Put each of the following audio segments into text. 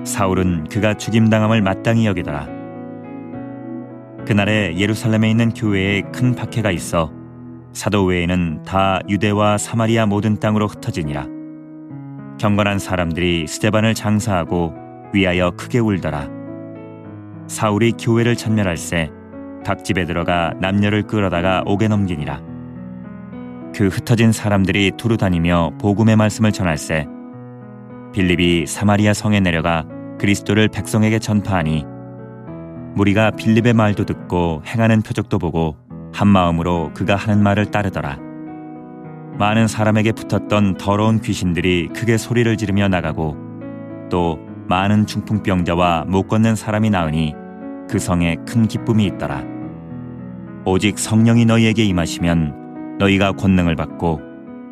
사울은 그가 죽임당함을 마땅히 여기더라. 그날에 예루살렘에 있는 교회에 큰 박해가 있어 사도 외에는 다 유대와 사마리아 모든 땅으로 흩어지니라. 경건한 사람들이 스데반을 장사하고 위하여 크게 울더라. 사울이 교회를 천멸할세 각 집에 들어가 남녀를 끌어다가 옥에 넘기니라. 그 흩어진 사람들이 두루 다니며 복음의 말씀을 전할세 빌립이 사마리아 성에 내려가 그리스도를 백성에게 전파하니 무리가 빌립의 말도 듣고 행하는 표적도 보고 한 마음으로 그가 하는 말을 따르더라. 많은 사람에게 붙었던 더러운 귀신들이 크게 소리를 지르며 나가고 또 많은 중풍병자와 못 걷는 사람이 나으니 그 성에 큰 기쁨이 있더라. 오직 성령이 너희에게 임하시면 너희가 권능을 받고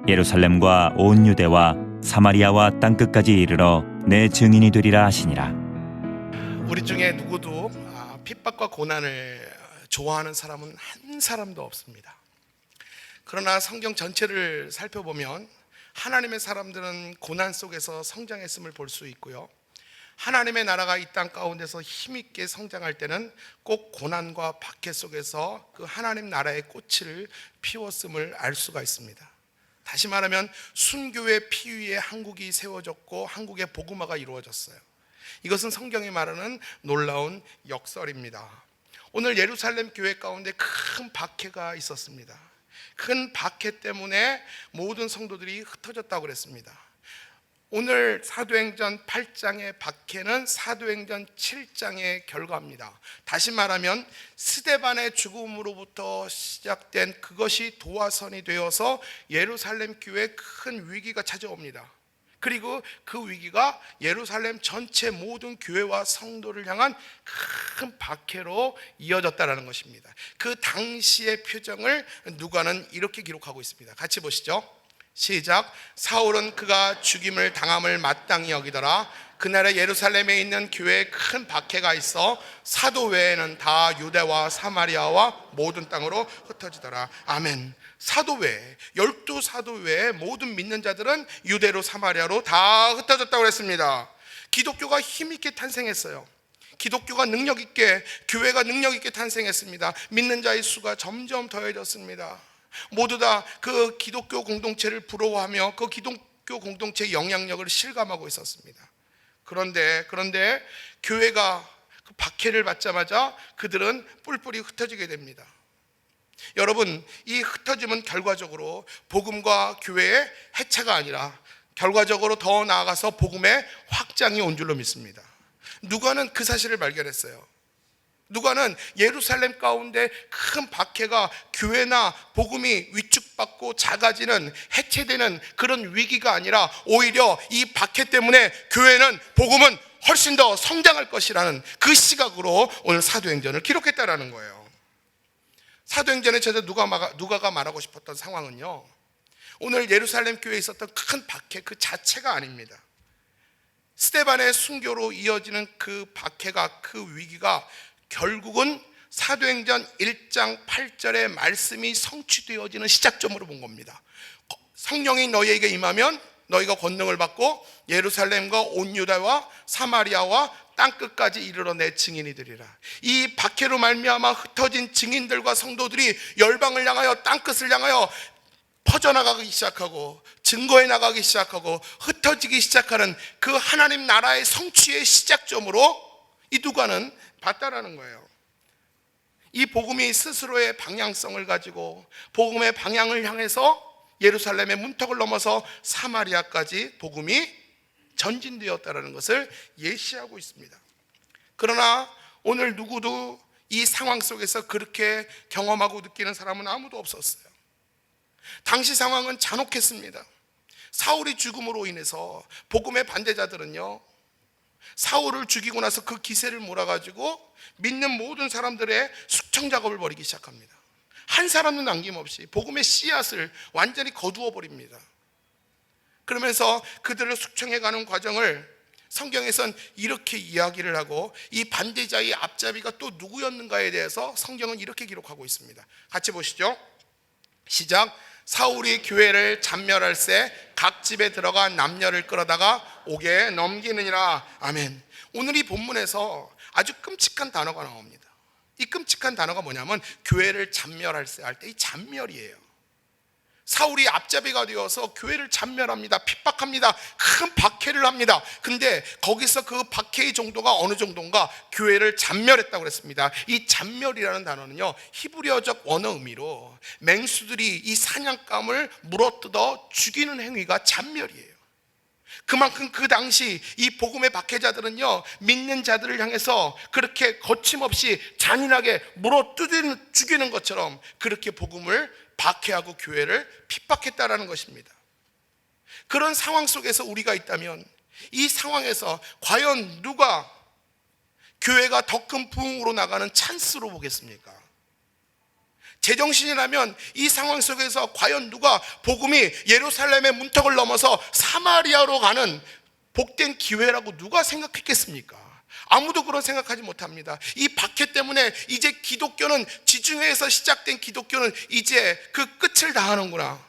예루살렘과 온 유대와 사마리아와 땅끝까지 이르러 내 증인이 되리라 하시니라. 우리 중에 누구도 핍박과 고난을 좋아하는 사람은 한 사람도 없습니다. 그러나 성경 전체를 살펴보면 하나님의 사람들은 고난 속에서 성장했음을 볼 수 있고요, 하나님의 나라가 이 땅 가운데서 힘있게 성장할 때는 꼭 고난과 박해 속에서 그 하나님 나라의 꽃을 피웠음을 알 수가 있습니다. 다시 말하면 순교의 피 위에 한국이 세워졌고 한국의 복음화가 이루어졌어요. 이것은 성경이 말하는 놀라운 역설입니다. 오늘 예루살렘 교회 가운데 큰 박해가 있었습니다. 큰 박해 때문에 모든 성도들이 흩어졌다고 그랬습니다. 오늘 사도행전 8장의 박해는 사도행전 7장의 결과입니다. 다시 말하면 스데반의 죽음으로부터 시작된 그것이 도화선이 되어서 예루살렘 교회에 큰 위기가 찾아옵니다. 그리고 그 위기가 예루살렘 전체 모든 교회와 성도를 향한 큰 박해로 이어졌다는 것입니다. 그 당시의 표정을 누가는 이렇게 기록하고 있습니다. 같이 보시죠. 시작. 사울은 그가 죽임을 당함을 마땅히 여기더라. 그날에 예루살렘에 있는 교회에 큰 박해가 있어 사도 외에는 다 유대와 사마리아와 모든 땅으로 흩어지더라. 아멘. 사도 외에, 12사도 외에 모든 믿는 자들은 유대로 사마리아로 다 흩어졌다고 했습니다. 기독교가 힘있게 탄생했어요. 기독교가 능력있게, 교회가 능력있게 탄생했습니다. 믿는 자의 수가 점점 더해졌습니다. 모두 다 그 기독교 공동체를 부러워하며 그 기독교 공동체의 영향력을 실감하고 있었습니다. 그런데 교회가 그 박해를 받자마자 그들은 뿔뿔이 흩어지게 됩니다. 여러분, 이 흩어짐은 결과적으로 복음과 교회의 해체가 아니라 결과적으로 더 나아가서 복음의 확장이 온 줄로 믿습니다. 누가는 그 사실을 발견했어요. 누가는 예루살렘 가운데 큰 박해가 교회나 복음이 위축받고 작아지는, 해체되는 그런 위기가 아니라 오히려 이 박해 때문에 교회는, 복음은 훨씬 더 성장할 것이라는 그 시각으로 오늘 사도행전을 기록했다라는 거예요. 사도행전의 저자 누가가 말하고 싶었던 상황은요, 오늘 예루살렘 교회에 있었던 큰 박해 그 자체가 아닙니다. 스데반의 순교로 이어지는 그 박해가, 그 위기가 결국은 사도행전 1장 8절의 말씀이 성취되어지는 시작점으로 본 겁니다. 성령이 너희에게 임하면 너희가 권능을 받고 예루살렘과 온 유다와 사마리아와 땅끝까지 이르러 내 증인이 되리라. 이 박해로 말미암아 흩어진 증인들과 성도들이 열방을 향하여, 땅끝을 향하여 퍼져나가기 시작하고 증거해 나가기 시작하고 흩어지기 시작하는 그 하나님 나라의 성취의 시작점으로 이 누가는 봤다라는 거예요. 이 복음이 스스로의 방향성을 가지고 복음의 방향을 향해서 예루살렘의 문턱을 넘어서 사마리아까지 복음이 전진되었다라는 것을 예시하고 있습니다. 그러나 오늘 누구도 이 상황 속에서 그렇게 경험하고 느끼는 사람은 아무도 없었어요. 당시 상황은 잔혹했습니다. 사울이 죽음으로 인해서 복음의 반대자들은요, 사울을 죽이고 나서 그 기세를 몰아가지고 믿는 모든 사람들의 숙청 작업을 벌이기 시작합니다. 한 사람도 남김없이 복음의 씨앗을 완전히 거두어 버립니다. 그러면서 그들을 숙청해가는 과정을 성경에선 이렇게 이야기를 하고, 이 반대자의 앞잡이가 또 누구였는가에 대해서 성경은 이렇게 기록하고 있습니다. 같이 보시죠. 시작. 사울이 교회를 잔멸할새 각 집에 들어가 남녀를 끌어다가 옥에 넘기느니라. 아멘. 오늘 이 본문에서 아주 끔찍한 단어가 나옵니다. 이 끔찍한 단어가 뭐냐면 교회를 잔멸할 때 이 잔멸이에요. 사울이 앞잡이가 되어서 교회를 잔멸합니다. 핍박합니다. 큰 박해를 합니다. 근데 거기서 그 박해의 정도가 어느 정도인가, 교회를 잔멸했다고 그랬습니다. 이 잔멸이라는 단어는요, 히브리어적 원어 의미로 맹수들이 이 사냥감을 물어뜯어 죽이는 행위가 잔멸이에요. 그만큼 그 당시 이 복음의 박해자들은요, 믿는 자들을 향해서 그렇게 거침없이 잔인하게 물어뜯는 죽이는 것처럼 그렇게 복음을 박해하고 교회를 핍박했다라는 것입니다. 그런 상황 속에서 우리가 있다면 이 상황에서 과연 누가 교회가 더 큰 부흥으로 나가는 찬스로 보겠습니까? 제정신이라면 이 상황 속에서 과연 누가 복음이 예루살렘의 문턱을 넘어서 사마리아로 가는 복된 기회라고 누가 생각했겠습니까? 아무도 그런 생각하지 못합니다. 이 박해 때문에 이제 기독교는, 지중해에서 시작된 기독교는 이제 그 끝을 다하는구나,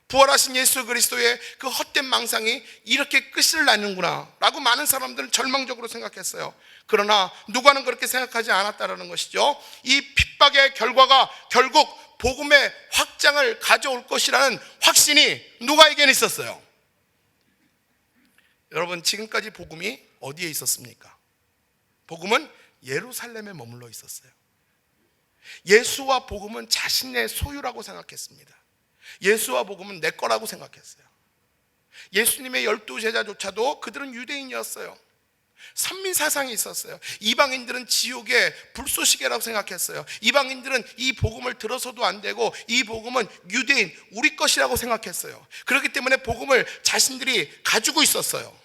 부활하신 예수 그리스도의 그 헛된 망상이 이렇게 끝을 나는구나 라고 많은 사람들은 절망적으로 생각했어요. 그러나 누가는 그렇게 생각하지 않았다는 것이죠. 이 핍박의 결과가 결국 복음의 확장을 가져올 것이라는 확신이 누가에게는 있었어요. 여러분, 지금까지 복음이 어디에 있었습니까? 복음은 예루살렘에 머물러 있었어요. 예수와 복음은 자신의 소유라고 생각했습니다. 예수와 복음은 내 거라고 생각했어요. 예수님의 12제자조차도 그들은 유대인이었어요. 선민사상이 있었어요. 이방인들은 지옥의 불쏘시개라고 생각했어요. 이방인들은 이 복음을 들어서도 안 되고 이 복음은 유대인, 우리 것이라고 생각했어요. 그렇기 때문에 복음을 자신들이 가지고 있었어요.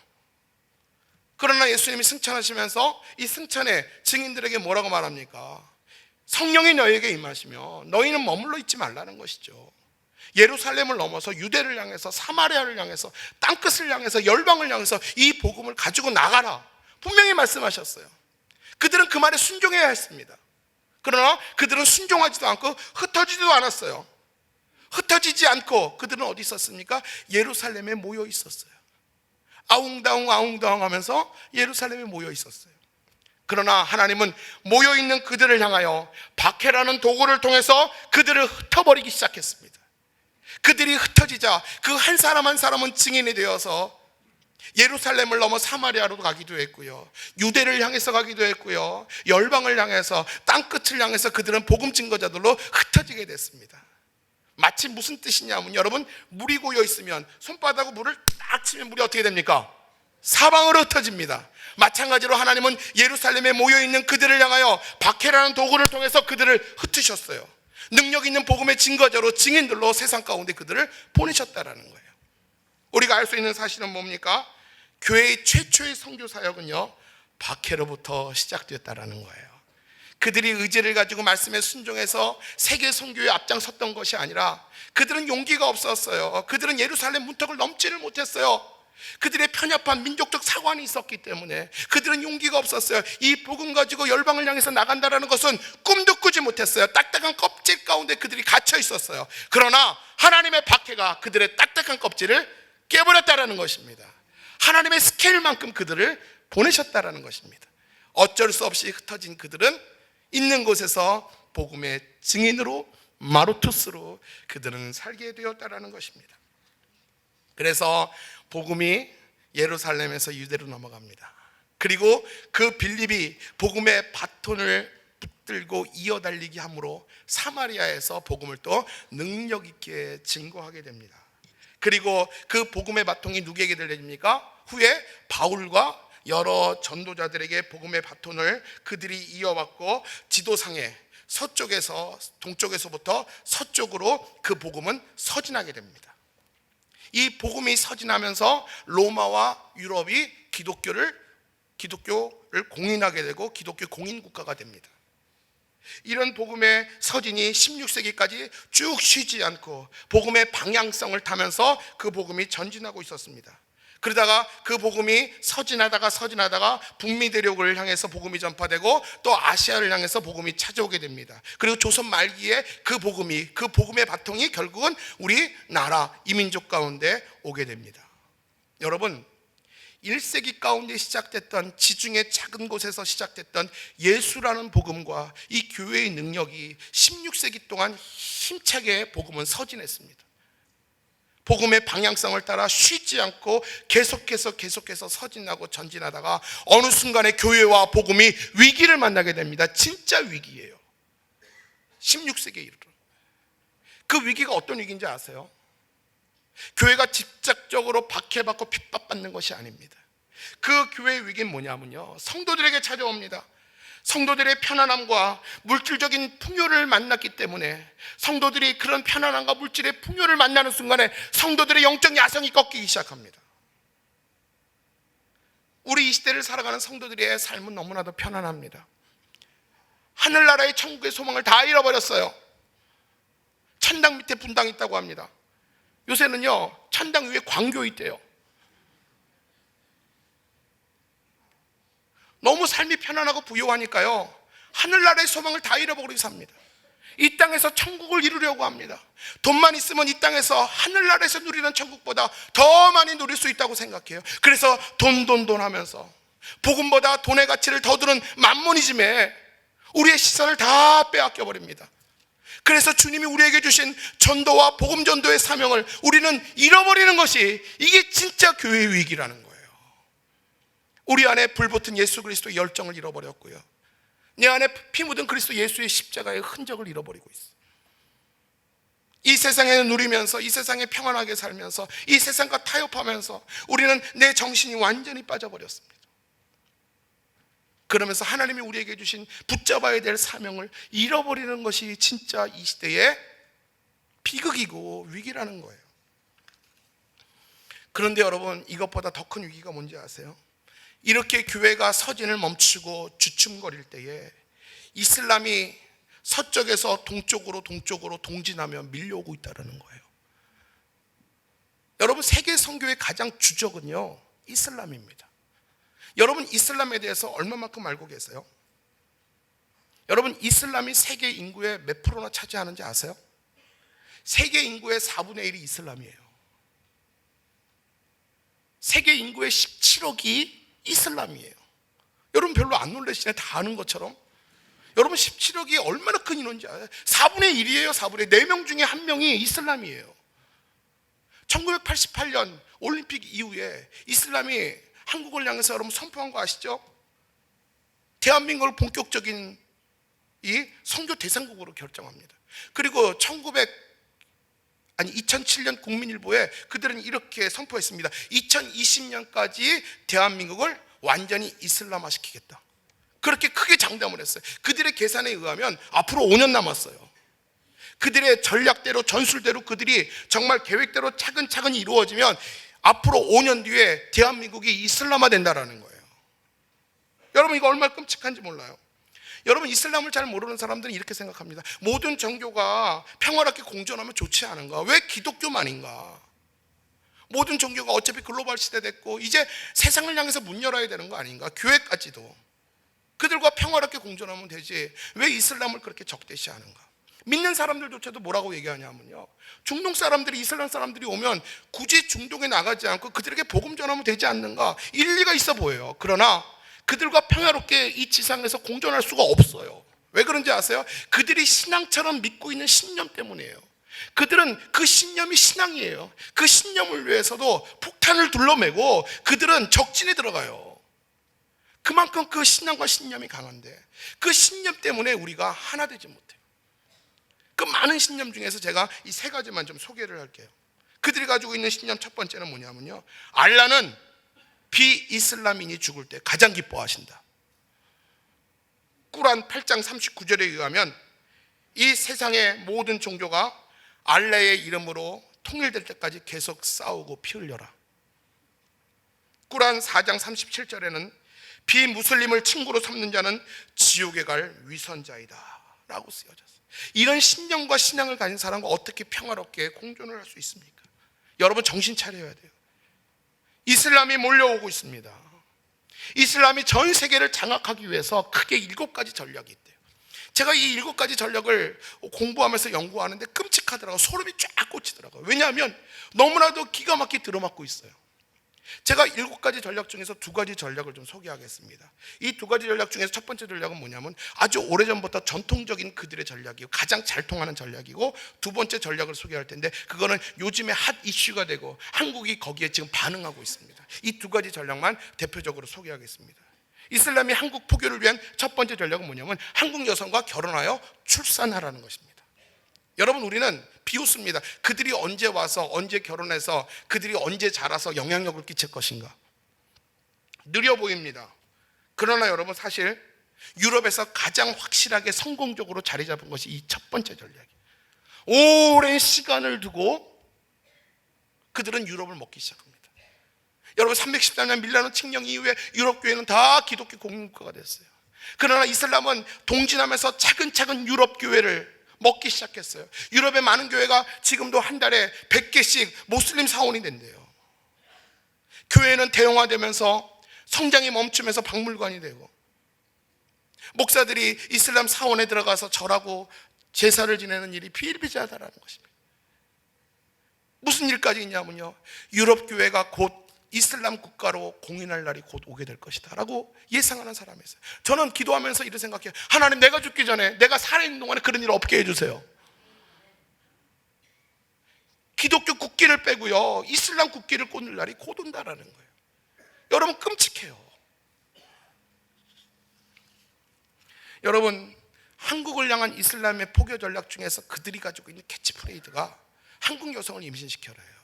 그러나 예수님이 승천하시면서 이 승천의 증인들에게 뭐라고 말합니까? 성령이 너희에게 임하시며 너희는 머물러 있지 말라는 것이죠. 예루살렘을 넘어서 유대를 향해서, 사마리아를 향해서, 땅끝을 향해서, 열방을 향해서 이 복음을 가지고 나가라, 분명히 말씀하셨어요. 그들은 그 말에 순종해야 했습니다. 그러나 그들은 순종하지도 않고 흩어지지도 않았어요. 흩어지지 않고 그들은 어디 있었습니까? 예루살렘에 모여 있었어요. 아웅다웅 하면서 예루살렘에 모여 있었어요. 그러나 하나님은 모여있는 그들을 향하여 박해라는 도구를 통해서 그들을 흩어버리기 시작했습니다. 그들이 흩어지자 그 한 사람 한 사람은 증인이 되어서 예루살렘을 넘어 사마리아로 가기도 했고요, 유대를 향해서 가기도 했고요, 열방을 향해서, 땅끝을 향해서 그들은 복음 증거자들로 흩어지게 됐습니다. 마치 무슨 뜻이냐면, 여러분, 물이 고여 있으면 손바닥으로 물을 딱 치면 물이 어떻게 됩니까? 사방으로 흩어집니다. 마찬가지로 하나님은 예루살렘에 모여있는 그들을 향하여 박해라는 도구를 통해서 그들을 흩으셨어요. 능력 있는 복음의 증거자로, 증인들로 세상 가운데 그들을 보내셨다라는 거예요. 우리가 알 수 있는 사실은 뭡니까? 교회의 최초의 선교 사역은요, 박해로부터 시작되었다라는 거예요. 그들이 의지를 가지고 말씀에 순종해서 세계 선교에 앞장섰던 것이 아니라 그들은 용기가 없었어요. 그들은 예루살렘 문턱을 넘지를 못했어요. 그들의 편협한 민족적 사관이 있었기 때문에 그들은 용기가 없었어요. 이 복음 가지고 열방을 향해서 나간다는 것은 꿈도 꾸지 못했어요. 딱딱한 껍질 가운데 그들이 갇혀 있었어요. 그러나 하나님의 박해가 그들의 딱딱한 껍질을 깨버렸다는 것입니다. 하나님의 스케일만큼 그들을 보내셨다는 것입니다. 어쩔 수 없이 흩어진 그들은 있는 곳에서 복음의 증인으로, 마루투스로 그들은 살게 되었다는 것입니다. 그래서 복음이 예루살렘에서 유대로 넘어갑니다. 그리고 그 빌립이 복음의 바톤을 붙들고 이어달리게 함으로 사마리아에서 복음을 또 능력 있게 증거하게 됩니다. 그리고 그 복음의 바통이 누구에게 들려집니까? 후에 바울과 여러 전도자들에게 복음의 바톤을 그들이 이어받고 지도상에 서쪽에서, 동쪽에서부터 서쪽으로 그 복음은 서진하게 됩니다. 이 복음이 서진하면서 로마와 유럽이 기독교를 공인하게 되고 기독교 공인국가가 됩니다. 이런 복음의 서진이 16세기까지 쭉 쉬지 않고 복음의 방향성을 타면서 그 복음이 전진하고 있었습니다. 그러다가 그 복음이 서진하다가 북미 대륙을 향해서 복음이 전파되고 또 아시아를 향해서 복음이 찾아오게 됩니다. 그리고 조선 말기에 그 복음의 바통이 결국은 우리 나라 이민족 가운데 오게 됩니다. 여러분, 1세기 가운데 시작됐던 지중해 작은 곳에서 시작됐던 예수라는 복음과 이 교회의 능력이 16세기 동안 힘차게 복음은 서진했습니다. 복음의 방향성을 따라 쉬지 않고 계속해서 서진하고 전진하다가 어느 순간에 교회와 복음이 위기를 만나게 됩니다. 진짜 위기예요. 16세기에 이르러. 그 위기가 어떤 위기인지 아세요? 교회가 직접적으로 박해받고 핍박받는 것이 아닙니다. 그 교회의 위기는 뭐냐면요, 성도들에게 찾아옵니다. 성도들의 편안함과 물질적인 풍요를 만났기 때문에 성도들이 그런 편안함과 물질의 풍요를 만나는 순간에 성도들의 영적 야성이 꺾이기 시작합니다. 우리 이 시대를 살아가는 성도들의 삶은 너무나도 편안합니다. 하늘나라의 천국의 소망을 다 잃어버렸어요. 천당 밑에 분당이 있다고 합니다. 요새는요, 천당 위에 광교 있대요. 너무 삶이 편안하고 부유하니까요, 하늘나라의 소망을 다 잃어버리고 삽니다. 이 땅에서 천국을 이루려고 합니다. 돈만 있으면 이 땅에서 하늘나라에서 누리는 천국보다 더 많이 누릴 수 있다고 생각해요. 그래서 돈 하면서 복음보다 돈의 가치를 더 두는 만모니즘에 우리의 시선을 다 빼앗겨 버립니다. 그래서 주님이 우리에게 주신 전도와 복음 전도의 사명을 우리는 잃어버리는 것이, 이게 진짜 교회의 위기라는 거예요. 우리 안에 불붙은 예수 그리스도의 열정을 잃어버렸고요, 내 안에 피 묻은 그리스도 예수의 십자가의 흔적을 잃어버리고 있어요. 이 세상에 누리면서, 이 세상에 평안하게 살면서, 이 세상과 타협하면서 우리는 내 정신이 완전히 빠져버렸습니다. 그러면서 하나님이 우리에게 주신 붙잡아야 될 사명을 잃어버리는 것이 진짜 이 시대의 비극이고 위기라는 거예요. 그런데 여러분, 이것보다 더 큰 위기가 뭔지 아세요? 이렇게 교회가 서진을 멈추고 주춤거릴 때에 이슬람이 서쪽에서 동쪽으로 동진하며 밀려오고 있다는 거예요. 여러분, 세계 선교의 가장 주적은요, 이슬람입니다. 여러분, 이슬람에 대해서 얼마만큼 알고 계세요? 여러분, 이슬람이 세계 인구의 몇 프로나 차지하는지 아세요? 세계 인구의 4분의 1이 이슬람이에요. 세계 인구의 17억이 이슬람이에요. 여러분, 별로 안 놀라시네. 다 아는 것처럼. 여러분, 17억이 얼마나 큰 인원인지 아세요? 4분의 1이에요. 4분의 1. 4명 중에 1명이 이슬람이에요. 1988년 올림픽 이후에 이슬람이 한국을 향해서 여러분 선포한 거 아시죠? 대한민국을 본격적인 이 선교 대상국으로 결정합니다. 그리고 2007년 국민일보에 그들은 이렇게 선포했습니다. 2020년까지 대한민국을 완전히 이슬람화 시키겠다. 그렇게 크게 장담을 했어요. 그들의 계산에 의하면 앞으로 5년 남았어요. 그들의 전략대로, 전술대로, 그들이 정말 계획대로 차근차근히 이루어지면 앞으로 5년 뒤에 대한민국이 이슬람화 된다라는 거예요. 여러분, 이거 얼마나 끔찍한지 몰라요. 여러분, 이슬람을 잘 모르는 사람들은 이렇게 생각합니다. 모든 종교가 평화롭게 공존하면 좋지 않은가? 왜 기독교만인가? 모든 종교가 어차피 글로벌 시대 됐고 이제 세상을 향해서 문 열어야 되는 거 아닌가? 교회까지도 그들과 평화롭게 공존하면 되지, 왜 이슬람을 그렇게 적대시하는가? 믿는 사람들조차도 뭐라고 얘기하냐면요, 중동 사람들이, 이슬람 사람들이 오면 굳이 중동에 나가지 않고 그들에게 복음 전하면 되지 않는가? 일리가 있어 보여요. 그러나 그들과 평화롭게 이 지상에서 공존할 수가 없어요. 왜 그런지 아세요? 그들이 신앙처럼 믿고 있는 신념 때문이에요. 그들은 그 신념이 신앙이에요. 그 신념을 위해서도 폭탄을 둘러매고 그들은 적진에 들어가요. 그만큼 그 신앙과 신념이 강한데 그 신념 때문에 우리가 하나 되지 못해요. 그 많은 신념 중에서 제가 이 3가지만 좀 소개를 할게요. 그들이 가지고 있는 신념 첫 번째는 뭐냐면요, 알라는 비이슬람인이 죽을 때 가장 기뻐하신다. 꾸란 8장 39절에 의하면 이 세상의 모든 종교가 알라의 이름으로 통일될 때까지 계속 싸우고 피 흘려라. 꾸란 4장 37절에는 비무슬림을 친구로 삼는 자는 지옥에 갈 위선자이다 라고 쓰여졌어요. 이런 신념과 신앙을 가진 사람과 어떻게 평화롭게 공존을 할 수 있습니까? 여러분, 정신 차려야 돼요. 이슬람이 몰려오고 있습니다. 이슬람이 전 세계를 장악하기 위해서 크게 7가지 전략이 있대요. 제가 이 7가지 전략을 공부하면서 연구하는데 끔찍하더라고요. 소름이 쫙 꽂히더라고요. 왜냐하면 너무나도 기가 막히게 들어맞고 있어요. 제가 7가지 전략 중에서 2가지 전략을 좀 소개하겠습니다. 이 2가지 전략 중에서 첫 번째 전략은 뭐냐면 아주 오래전부터 전통적인 그들의 전략이고 가장 잘 통하는 전략이고, 2번째 전략을 소개할 텐데 그거는 요즘에 핫 이슈가 되고 한국이 거기에 지금 반응하고 있습니다. 이 2가지 전략만 대표적으로 소개하겠습니다. 이슬람이 한국 포교를 위한 첫 번째 전략은 뭐냐면 한국 여성과 결혼하여 출산하라는 것입니다. 여러분, 우리는 비웃습니다. 그들이 언제 와서 언제 결혼해서 그들이 언제 자라서 영향력을 끼칠 것인가, 느려 보입니다. 그러나 여러분, 사실 유럽에서 가장 확실하게 성공적으로 자리 잡은 것이 이 첫 번째 전략이에요. 오랜 시간을 두고 그들은 유럽을 먹기 시작합니다. 여러분, 314년 밀라노 칙령 이후에 유럽 교회는 다 기독교 공립국가가 됐어요. 그러나 이슬람은 동진하면서 차근차근 유럽 교회를 먹기 시작했어요. 유럽의 많은 교회가 지금도 한 달에 100개씩 모슬림 사원이 된대요. 교회는 대형화되면서 성장이 멈추면서 박물관이 되고, 목사들이 이슬람 사원에 들어가서 절하고 제사를 지내는 일이 비일비재하다라는 것입니다. 무슨 일까지 있냐면요, 유럽 교회가 곧 이슬람 국가로 공인할 날이 곧 오게 될 것이다 라고 예상하는 사람이 있어요. 저는 기도하면서 이렇게 생각해요. 하나님, 내가 죽기 전에, 내가 살아있는 동안에 그런 일 없게 해주세요. 기독교 국기를 빼고요, 이슬람 국기를 꽂는 날이 곧 온다라는 거예요. 여러분, 끔찍해요. 여러분, 한국을 향한 이슬람의 포교 전략 중에서 그들이 가지고 있는 캐치프레이드가 한국 여성을 임신시켜라예요.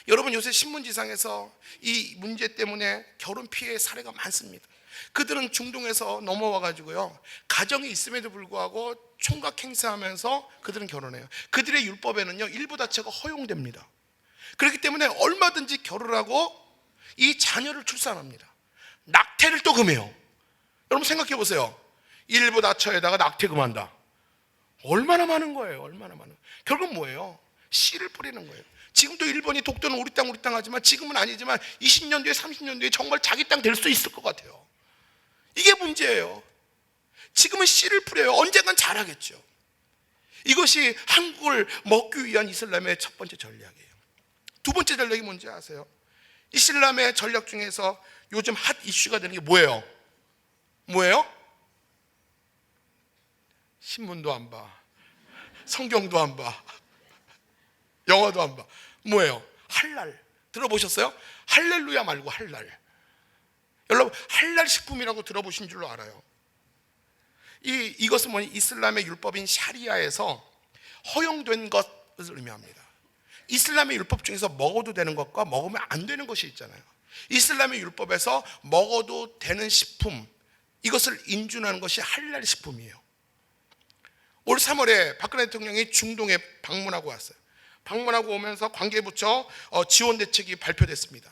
여러분, 요새 신문지상에서 이 문제 때문에 결혼 피해 사례가 많습니다. 그들은 중동에서 넘어와 가지고요, 가정이 있음에도 불구하고 총각 행세하면서 그들은 결혼해요. 그들의 율법에는요, 일부 다처가 허용됩니다. 그렇기 때문에 얼마든지 결혼하고 이 자녀를 출산합니다. 낙태를 또 금해요. 여러분, 생각해 보세요. 일부 다처에다가 낙태 금한다. 얼마나 많은 거예요. 얼마나 많은. 결국 뭐예요? 씨를 뿌리는 거예요. 지금도 일본이 독도는 우리 땅 하지만, 지금은 아니지만 20년 뒤에 30년 뒤에 정말 자기 땅 될 수 있을 것 같아요. 이게 문제예요. 지금은 씨를 뿌려요. 언젠간 자라겠죠. 이것이 한국을 먹기 위한 이슬람의 첫 번째 전략이에요. 2번째 전략이 뭔지 아세요? 이슬람의 전략 중에서 요즘 핫 이슈가 되는 게 뭐예요? 뭐예요? 신문도 안 봐, 성경도 안 봐, 영화도 안 봐. 뭐예요? 할랄. 들어보셨어요? 할렐루야 말고 할랄. 여러분, 할랄 식품이라고 들어보신 줄로 알아요. 이것은 뭐냐? 이슬람의 율법인 샤리아에서 허용된 것을 의미합니다. 이슬람의 율법 중에서 먹어도 되는 것과 먹으면 안 되는 것이 있잖아요. 이슬람의 율법에서 먹어도 되는 식품, 이것을 인준하는 것이 할랄 식품이에요. 올 3월에 박근혜 대통령이 중동에 방문하고 왔어요. 방문하고 오면서 관계부처 지원 대책이 발표됐습니다.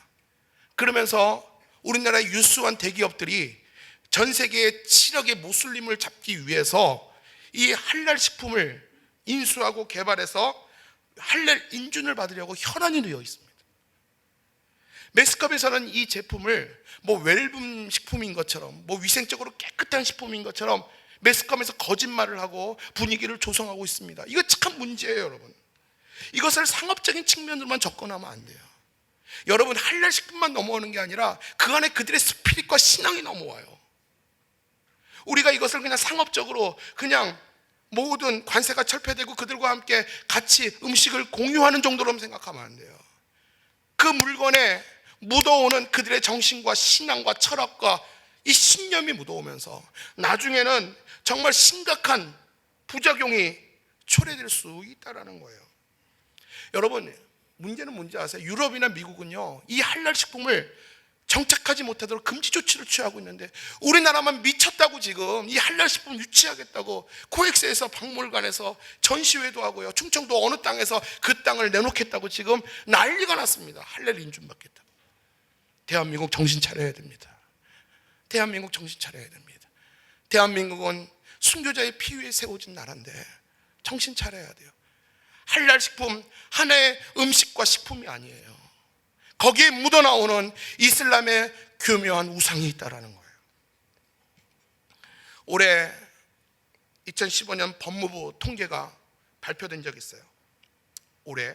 그러면서 우리나라의 유수한 대기업들이 전 세계의 7억의 모슬림을 잡기 위해서 이 할랄 식품을 인수하고 개발해서 할랄 인준을 받으려고 혈안이 되어 있습니다. 매스컴에서는 이 제품을 뭐 웰분 식품인 것처럼, 뭐 위생적으로 깨끗한 식품인 것처럼 매스컴에서 거짓말을 하고 분위기를 조성하고 있습니다. 이거 참 문제예요, 여러분. 이것을 상업적인 측면으로만 접근하면 안 돼요. 여러분, 할랄 식품만 넘어오는 게 아니라 그 안에 그들의 스피릿과 신앙이 넘어와요. 우리가 이것을 그냥 상업적으로 그냥 모든 관세가 철폐되고 그들과 함께 같이 음식을 공유하는 정도로 생각하면 안 돼요. 그 물건에 묻어오는 그들의 정신과 신앙과 철학과 이 신념이 묻어오면서 나중에는 정말 심각한 부작용이 초래될 수 있다는 거예요. 여러분, 문제는 뭔지 아세요? 유럽이나 미국은요, 이 할랄 식품을 정착하지 못하도록 금지 조치를 취하고 있는데, 우리나라만 미쳤다고 지금 이 할랄 식품 유치하겠다고 코엑스에서 박물관에서 전시회도 하고요, 충청도 어느 땅에서 그 땅을 내놓겠다고 지금 난리가 났습니다. 할랄 인준받겠다고. 대한민국 정신 차려야 됩니다. 대한민국 정신 차려야 됩니다. 대한민국은 순교자의 피 위에 세워진 나라인데 정신 차려야 돼요. 할랄 식품 하나의 음식과 식품이 아니에요. 거기에 묻어나오는 이슬람의 교묘한 우상이 있다는 거예요. 올해 2015년 법무부 통계가 발표된 적이 있어요. 올해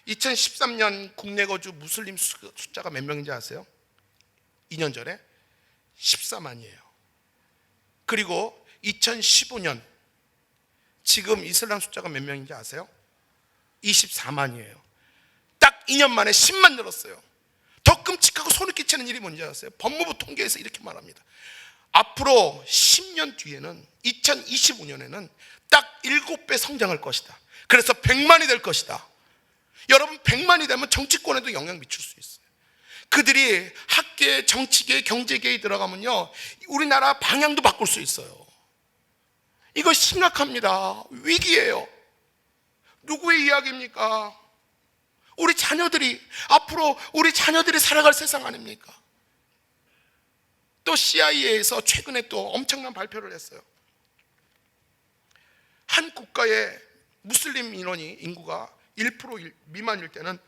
2013년 국내 거주 무슬림 숫자가 몇 명인지 아세요? 2년 전에 14만이에요. 그리고 2015년 지금 이슬람 숫자가 몇 명인지 아세요? 24만이에요. 딱 2년 만에 10만 늘었어요. 더 끔찍하고 소름 끼치는 일이 뭔지 아세요? 법무부 통계에서 이렇게 말합니다. 앞으로 10년 뒤에는 2025년에는 딱 7배 성장할 것이다. 그래서 100만이 될 것이다. 여러분, 100만이 되면 정치권에도 영향 미칠 수 있어요. 그들이 학계, 정치계, 경제계에 들어가면요, 우리나라 방향도 바꿀 수 있어요. 이거 심각합니다. 위기예요. 누구의 이야기입니까? 우리 자녀들이, 앞으로 우리 자녀들이 살아갈 세상 아닙니까? 또 CIA에서 최근에 또 엄청난 발표를 했어요. 한 국가의 무슬림 인구가 1% 미만일 때는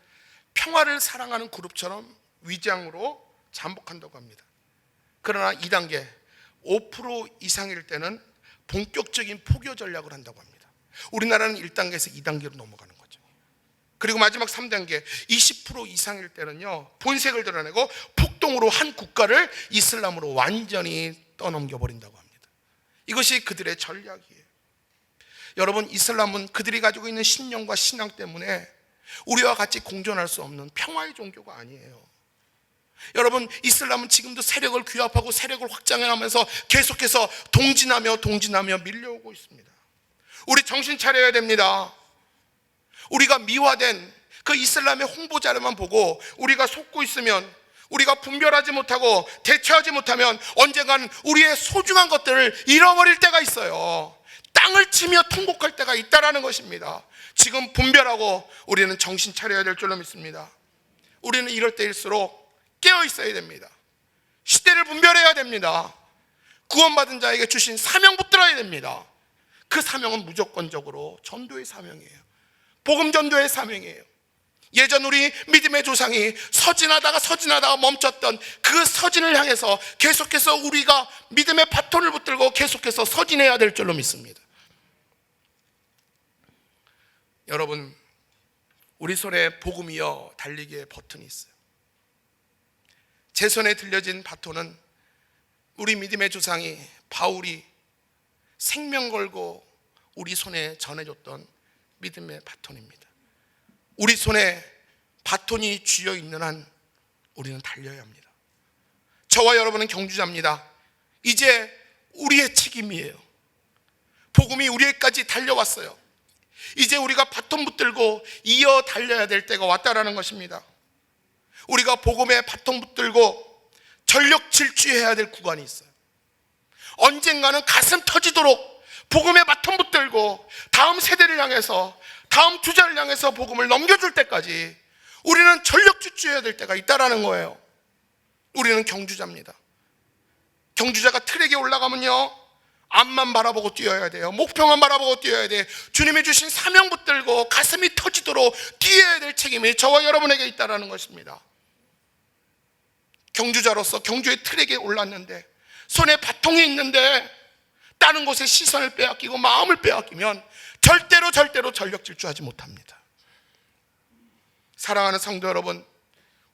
평화를 사랑하는 그룹처럼 위장으로 잠복한다고 합니다. 그러나 2단계 5% 이상일 때는 본격적인 포교 전략을 한다고 합니다. 우리나라는 1단계에서 2단계로 넘어가는 거죠. 그리고 마지막 3단계 20% 이상일 때는요, 본색을 드러내고 폭동으로 한 국가를 이슬람으로 완전히 떠넘겨 버린다고 합니다. 이것이 그들의 전략이에요. 여러분, 이슬람은 그들이 가지고 있는 신념과 신앙 때문에 우리와 같이 공존할 수 없는 평화의 종교가 아니에요. 여러분, 이슬람은 지금도 세력을 규합하고 세력을 확장해가면서 계속해서 동진하며 밀려오고 있습니다. 우리 정신 차려야 됩니다. 우리가 미화된 그 이슬람의 홍보자료만 보고 우리가 속고 있으면, 우리가 분별하지 못하고 대처하지 못하면 언젠간 우리의 소중한 것들을 잃어버릴 때가 있어요. 땅을 치며 통곡할 때가 있다라는 것입니다. 지금 분별하고 우리는 정신 차려야 될 줄로 믿습니다. 우리는 이럴 때일수록 깨어 있어야 됩니다. 시대를 분별해야 됩니다. 구원받은 자에게 주신 사명 붙들어야 됩니다. 그 사명은 무조건적으로 전도의 사명이에요. 복음 전도의 사명이에요. 예전 우리 믿음의 조상이 서진하다가 멈췄던 그 서진을 향해서 계속해서 우리가 믿음의 바톤을 붙들고 계속해서 서진해야 될 줄로 믿습니다. 여러분, 우리 손에 복음이여 달리기의 버튼이 있어요. 제 손에 들려진 바톤은 우리 믿음의 조상이 바울이 생명 걸고 우리 손에 전해줬던 믿음의 바톤입니다. 우리 손에 바톤이 쥐어 있는 한 우리는 달려야 합니다. 저와 여러분은 경주자입니다. 이제 우리의 책임이에요. 복음이 우리에까지 달려왔어요. 이제 우리가 바톤 붙들고 이어 달려야 될 때가 왔다라는 것입니다. 우리가 복음의 바톤 붙들고 전력 질주해야 될 구간이 있어요. 언젠가는 가슴 터지도록 복음의 바톤 붙들고 다음 세대를 향해서, 다음 주자를 향해서 복음을 넘겨줄 때까지 우리는 전력 질주해야 될 때가 있다라는 거예요. 우리는 경주자입니다. 경주자가 트랙에 올라가면요, 앞만 바라보고 뛰어야 돼요. 목표만 바라보고 뛰어야 돼. 주님이 주신 사명 붙들고 가슴이 터지도록 뛰어야 될 책임이 저와 여러분에게 있다는 것입니다. 경주자로서 경주의 트랙에 올랐는데 손에 바통이 있는데 다른 곳에 시선을 빼앗기고 마음을 빼앗기면 절대로 전력 질주하지 못합니다. 사랑하는 성도 여러분,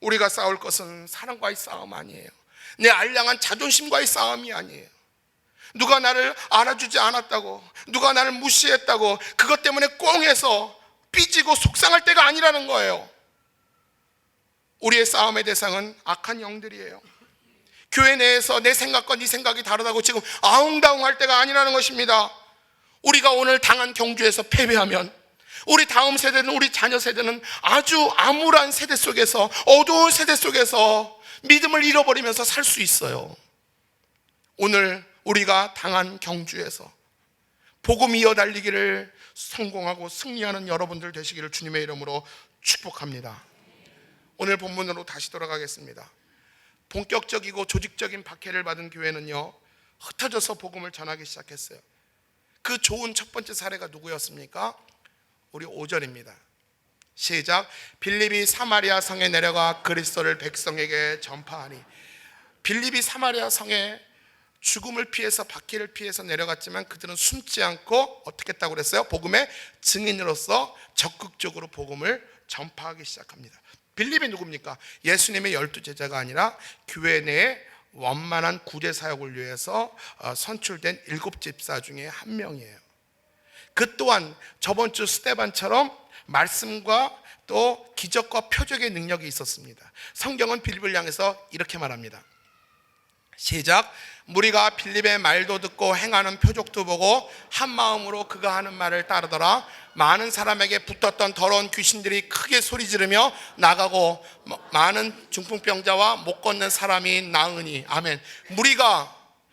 우리가 싸울 것은 사람과의 싸움 아니에요. 내 알량한 자존심과의 싸움이 아니에요. 누가 나를 알아주지 않았다고, 누가 나를 무시했다고 그것 때문에 꽁해서 삐지고 속상할 때가 아니라는 거예요. 우리의 싸움의 대상은 악한 영들이에요. 교회 내에서 내 생각과 네 생각이 다르다고 지금 아웅다웅할 때가 아니라는 것입니다. 우리가 오늘 당한 경주에서 패배하면 우리 다음 세대는, 우리 자녀 세대는 아주 암울한 세대 속에서, 어두운 세대 속에서 믿음을 잃어버리면서 살 수 있어요. 오늘 우리가 당한 경주에서 복음 이어 달리기를 성공하고 승리하는 여러분들 되시기를 주님의 이름으로 축복합니다. 오늘 본문으로 다시 돌아가겠습니다. 본격적이고 조직적인 박해를 받은 교회는요, 흩어져서 복음을 전하기 시작했어요. 그 좋은 첫 번째 사례가 누구였습니까? 우리 5절입니다. 시작. 빌립이 사마리아 성에 내려가 그리스도를 백성에게 전파하니. 빌립이 사마리아 성에 죽음을 피해서, 박해를 피해서 내려갔지만 그들은 숨지 않고 어떻게 했다고 그랬어요? 복음의 증인으로서 적극적으로 복음을 전파하기 시작합니다. 빌립이 누굽니까? 예수님의 12제자가 아니라 교회 내에 원만한 구제 사역을 위해서 선출된 7집사 중에 한 명이에요. 그 또한 저번 주 스데반처럼 말씀과 또 기적과 표적의 능력이 있었습니다. 성경은 빌립을 향해서 이렇게 말합니다. 시작. 무리가 빌립의 말도 듣고 행하는 표적도 보고 한 마음으로 그가 하는 말을 따르더라. 많은 사람에게 붙었던 더러운 귀신들이 크게 소리 지르며 나가고 많은 중풍병자와 못 걷는 사람이 나으니. 아멘.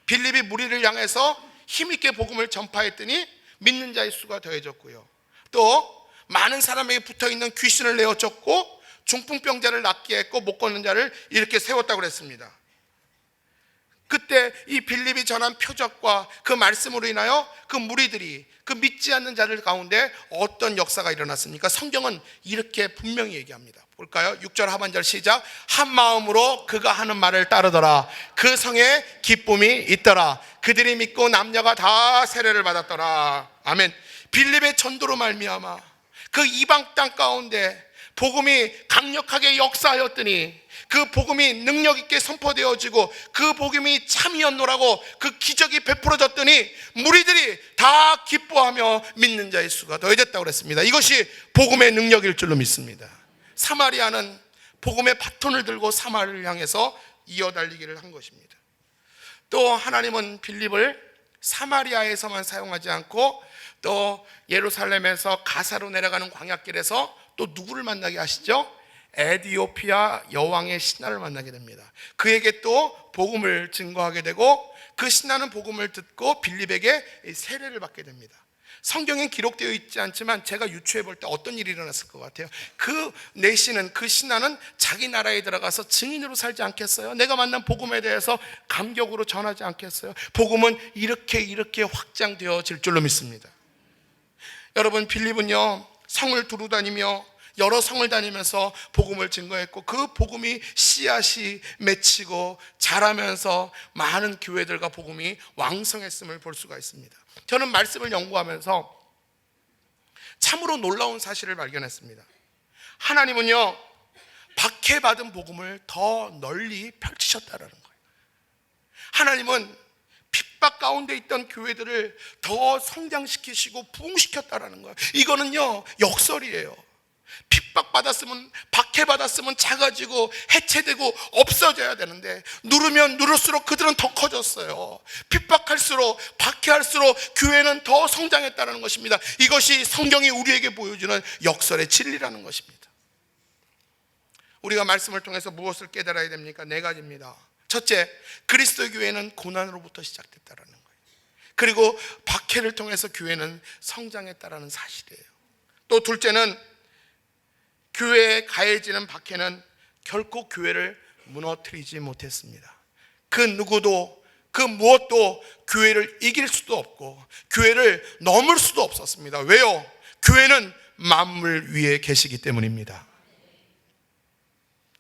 빌립이 무리를 향해서 힘있게 복음을 전파했더니 믿는 자의 수가 더해졌고요. 또 많은 사람에게 붙어있는 귀신을 내어쫓고 중풍병자를 낫게 했고 못 걷는 자를 이렇게 세웠다고 그랬습니다. 그때 이 빌립이 전한 표적과 그 말씀으로 인하여 그 무리들이 그 믿지 않는 자들 가운데 어떤 역사가 일어났습니까? 성경은 이렇게 분명히 얘기합니다. 볼까요? 6절 하반절 시작. 한 마음으로 그가 하는 말을 따르더라. 그 성에 기쁨이 있더라. 그들이 믿고 남녀가 다 세례를 받았더라. 아멘. 빌립의 전도로 말미암아 그 이방 땅 가운데 복음이 강력하게 역사하였더니 그 복음이 능력 있게 선포되어지고 그 복음이 참이었노라고 그 기적이 베풀어졌더니 무리들이 다 기뻐하며 믿는 자의 수가 더해졌다고 그랬습니다. 이것이 복음의 능력일 줄로 믿습니다. 사마리아는 복음의 바톤을 들고 사마리아를 향해서 이어달리기를 한 것입니다. 또 하나님은 빌립을 사마리아에서만 사용하지 않고 또 예루살렘에서 가사로 내려가는 광야길에서 또 누구를 만나게 하시죠? 에디오피아 여왕의 신하를 만나게 됩니다. 그에게 또 복음을 증거하게 되고 그 신하는 복음을 듣고 빌립에게 세례를 받게 됩니다. 성경엔 기록되어 있지 않지만 제가 유추해 볼 때 어떤 일이 일어났을 것 같아요. 그 내시는, 그 신하는 자기 나라에 들어가서 증인으로 살지 않겠어요? 내가 만난 복음에 대해서 감격으로 전하지 않겠어요? 복음은 이렇게 확장되어질 줄로 믿습니다. 여러분, 빌립은요 성을 두루 다니며 여러 성을 다니면서 복음을 증거했고 그 복음이 씨앗이 맺히고 자라면서 많은 교회들과 복음이 왕성했음을 볼 수가 있습니다. 저는 말씀을 연구하면서 참으로 놀라운 사실을 발견했습니다. 하나님은요 박해받은 복음을 더 널리 펼치셨다는 거예요. 하나님은 핍박 가운데 있던 교회들을 더 성장시키시고 부흥시켰다는 거예요. 이거는요 역설이에요. 핍박받았으면, 박해받았으면 작아지고 해체되고 없어져야 되는데 누르면 누를수록 그들은 더 커졌어요. 핍박할수록, 박해할수록 교회는 더 성장했다는 것입니다. 이것이 성경이 우리에게 보여주는 역설의 진리라는 것입니다. 우리가 말씀을 통해서 무엇을 깨달아야 됩니까? 4가지입니다. 첫째, 그리스도 교회는 고난으로부터 시작됐다는 거예요. 그리고 박해를 통해서 교회는 성장했다는 사실이에요. 또 둘째는 교회에 가해지는 박해는 결코 교회를 무너뜨리지 못했습니다. 그 누구도 그 무엇도 교회를 이길 수도 없고 교회를 넘을 수도 없었습니다. 왜요? 교회는 만물 위에 계시기 때문입니다.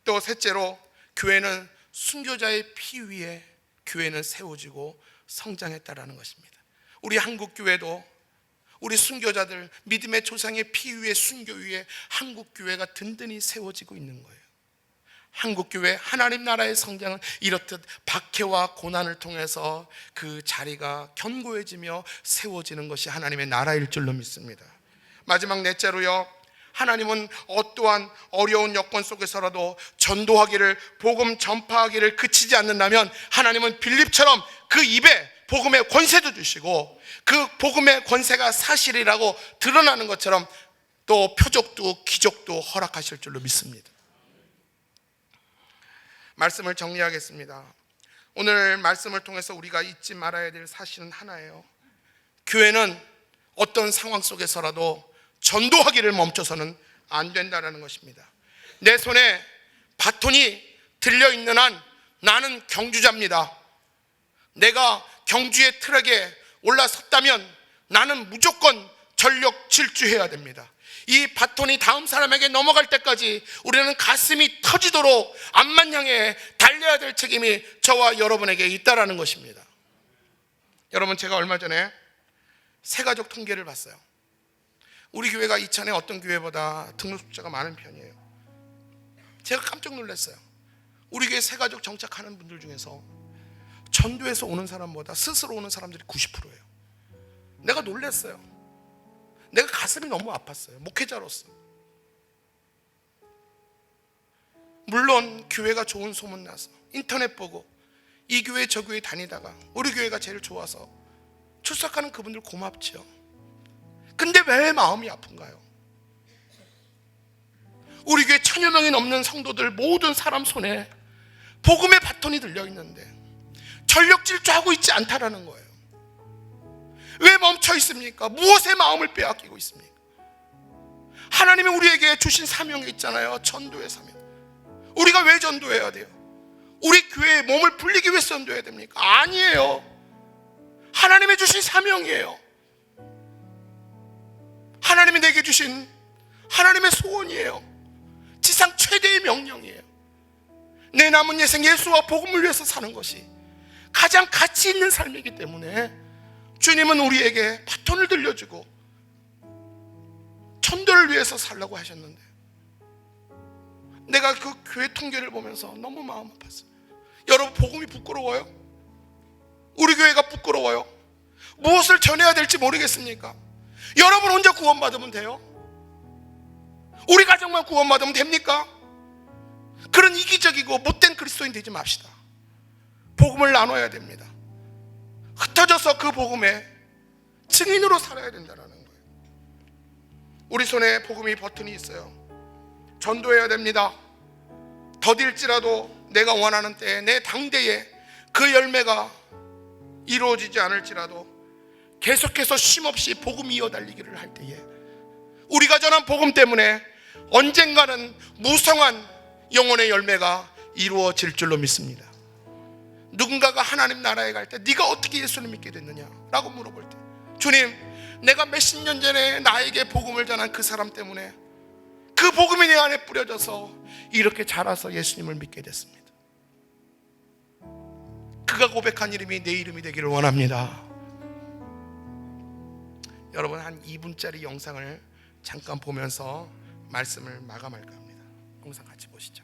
또 셋째로 교회는 순교자의 피 위에 교회는 세워지고 성장했다라는 것입니다. 우리 한국 교회도 우리 순교자들 믿음의 조상의 피 위에 순교 위에 한국 교회가 든든히 세워지고 있는 거예요. 한국 교회 하나님 나라의 성장은 이렇듯 박해와 고난을 통해서 그 자리가 견고해지며 세워지는 것이 하나님의 나라일 줄로 믿습니다. 마지막 넷째로요, 하나님은 어떠한 어려운 여건 속에서라도 전도하기를, 복음 전파하기를 그치지 않는다면 하나님은 빌립처럼 그 입에 복음의 권세도 주시고 그 복음의 권세가 사실이라고 드러나는 것처럼 또 표적도 기적도 허락하실 줄로 믿습니다. 말씀을 정리하겠습니다. 오늘 말씀을 통해서 우리가 잊지 말아야 될 사실은 하나예요. 교회는 어떤 상황 속에서라도 전도하기를 멈춰서는 안 된다는 것입니다. 내 손에 바톤이 들려있는 한 나는 경주자입니다. 내가 경주의 트랙에 올라섰다면 나는 무조건 전력 질주해야 됩니다. 이 바톤이 다음 사람에게 넘어갈 때까지 우리는 가슴이 터지도록 앞만 향해 달려야 될 책임이 저와 여러분에게 있다라는 것입니다. 여러분, 제가 얼마 전에 새가족 통계를 봤어요. 우리 교회가 이천에 어떤 교회보다 등록 숫자가 많은 편이에요. 제가 깜짝 놀랐어요. 우리 교회 새가족 정착하는 분들 중에서 전도에서 오는 사람보다 스스로 오는 사람들이 90%예요. 내가 놀랐어요. 내가 가슴이 너무 아팠어요. 목회자로서. 물론 교회가 좋은 소문 나서 인터넷 보고 이 교회 저 교회 다니다가 우리 교회가 제일 좋아서 출석하는 그분들 고맙죠. 근데 왜 마음이 아픈가요? 우리 교회 1000여 명이 넘는 성도들 모든 사람 손에 복음의 바톤이 들려 있는데 전력 질주하고 있지 않다라는 거예요. 왜 멈춰 있습니까? 무엇에 마음을 빼앗기고 있습니까? 하나님이 우리에게 주신 사명이 있잖아요. 전도의 사명. 우리가 왜 전도해야 돼요? 우리 교회에 몸을 불리기 위해서 전도해야 됩니까? 아니에요. 하나님이 주신 사명이에요. 하나님이 내게 주신 하나님의 소원이에요. 지상 최대의 명령이에요. 내 남은 예생 예수와 복음을 위해서 사는 것이 가장 가치 있는 삶이기 때문에 주님은 우리에게 바톤을 들려주고 전도를 위해서 살라고 하셨는데, 내가 그 교회 통계를 보면서 너무 마음 아팠어요. 여러분, 복음이 부끄러워요? 우리 교회가 부끄러워요? 무엇을 전해야 될지 모르겠습니까? 여러분 혼자 구원받으면 돼요? 우리 가정만 구원받으면 됩니까? 그런 이기적이고 못된 그리스도인 되지 맙시다. 복음을 나눠야 됩니다. 흩어져서 그 복음의 증인으로 살아야 된다는 거예요. 우리 손에 복음이 버튼이 있어요. 전도해야 됩니다. 더딜지라도 내가 원하는 때에 내 당대에 그 열매가 이루어지지 않을지라도 계속해서 쉼없이 복음 이어달리기를 할 때에 우리가 전한 복음 때문에 언젠가는 무성한 영혼의 열매가 이루어질 줄로 믿습니다. 누군가가 하나님 나라에 갈 때 네가 어떻게 예수를 믿게 됐느냐 라고 물어볼 때, 주님, 내가 몇십 년 전에 나에게 복음을 전한 그 사람 때문에 그 복음이 내 안에 뿌려져서 이렇게 자라서 예수님을 믿게 됐습니다. 그가 고백한 이름이 내 이름이 되기를 원합니다. 여러분, 한 2분짜리 영상을 잠깐 보면서 말씀을 마감할까 합니다. 영상 같이 보시죠.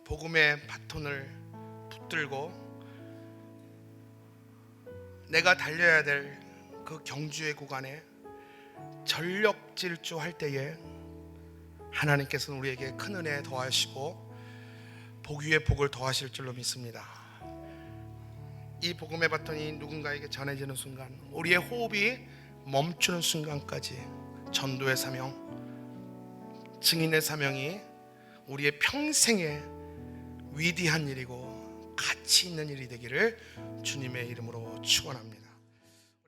복음의 바톤을 붙들고 내가 달려야 될 그 경주의 구간에 전력 질주할 때에 하나님께서는 우리에게 큰 은혜 더하시고 복 위에 복을 더하실 줄로 믿습니다. 이 복음의 바톤이 누군가에게 전해지는 순간, 우리의 호흡이 멈추는 순간까지 전도의 사명, 증인의 사명이 우리의 평생에 위대한 일이고 가치 있는 일이 되기를 주님의 이름으로 축원합니다.